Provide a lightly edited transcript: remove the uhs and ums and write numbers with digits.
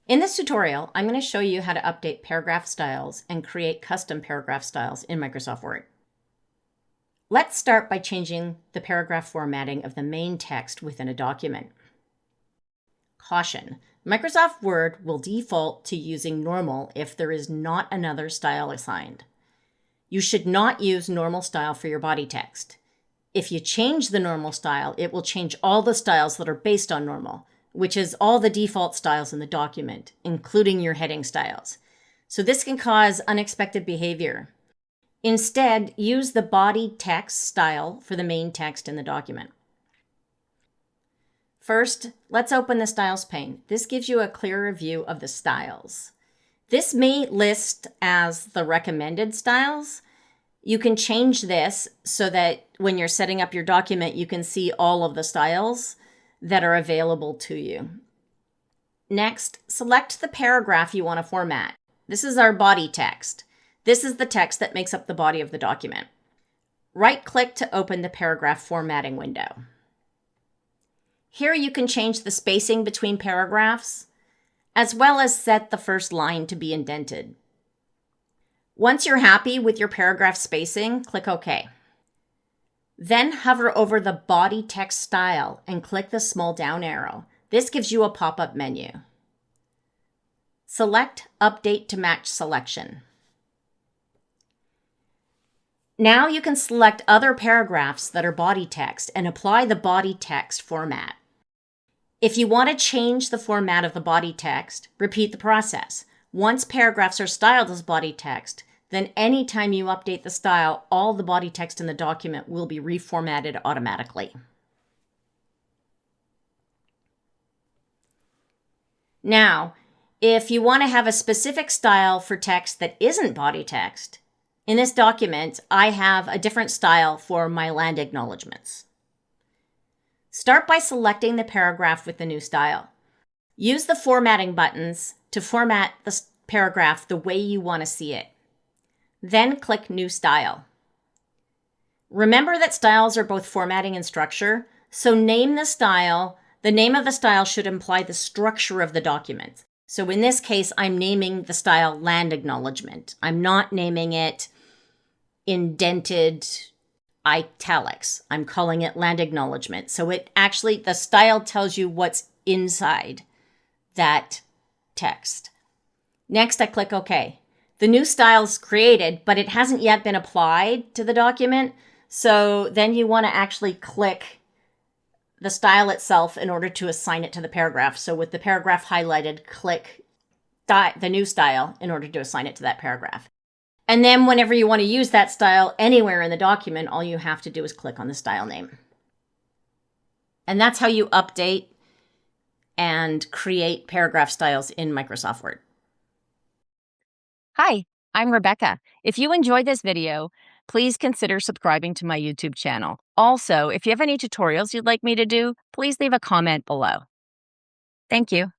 In this tutorial, I'm going to show you how to update paragraph styles and create custom paragraph styles in Microsoft Word. Let's start by changing the paragraph formatting of the main text within a document. Caution: Microsoft Word will default to using normal if there is not another style assigned. You should not use normal style for your body text. If you change the normal style, it will change all the styles that are based on normal, which is all the default styles in the document, including your heading styles. So this can cause unexpected behavior. Instead, use the body text style for the main text in the document. First, let's open the Styles pane. This gives you a clearer view of the styles. This may list as the recommended styles. You can change this so that when you're setting up your document, you can see all of the styles that are available to you. Next, select the paragraph you want to format. This is our body text. This is the text that makes up the body of the document. Right-click to open the paragraph formatting window. Here you can change the spacing between paragraphs, as well as set the first line to be indented. Once you're happy with your paragraph spacing, click OK. Then hover over the body text style and click the small down arrow. This gives you a pop-up menu. Select Update to Match Selection. Now you can select other paragraphs that are body text and apply the body text format. If you want to change the format of the body text, repeat the process. Once paragraphs are styled as body text, then anytime you update the style, all the body text in the document will be reformatted automatically. Now, if you want to have a specific style for text that isn't body text, in this document, I have a different style for my land acknowledgements. Start by selecting the paragraph with the new style. Use the formatting buttons to format the paragraph the way you want to see it. Then click New Style. Remember that styles are both formatting and structure, so name the style. The name of the style should imply the structure of the document. So in this case, I'm naming the style Land Acknowledgement. I'm not naming it indented italics. I'm calling it Land Acknowledgement. So it actually, the style tells you what's inside that text. Next, I click OK. The new style is created, but it hasn't yet been applied to the document. So then you want to actually click the style itself in order to assign it to the paragraph. So with the paragraph highlighted, click the new style in order to assign it to that paragraph. And then whenever you want to use that style anywhere in the document, all you have to do is click on the style name. And that's how you update and create paragraph styles in Microsoft Word. Hi, I'm Rebecca. If you enjoyed this video, please consider subscribing to my YouTube channel. Also, if you have any tutorials you'd like me to do, please leave a comment below. Thank you.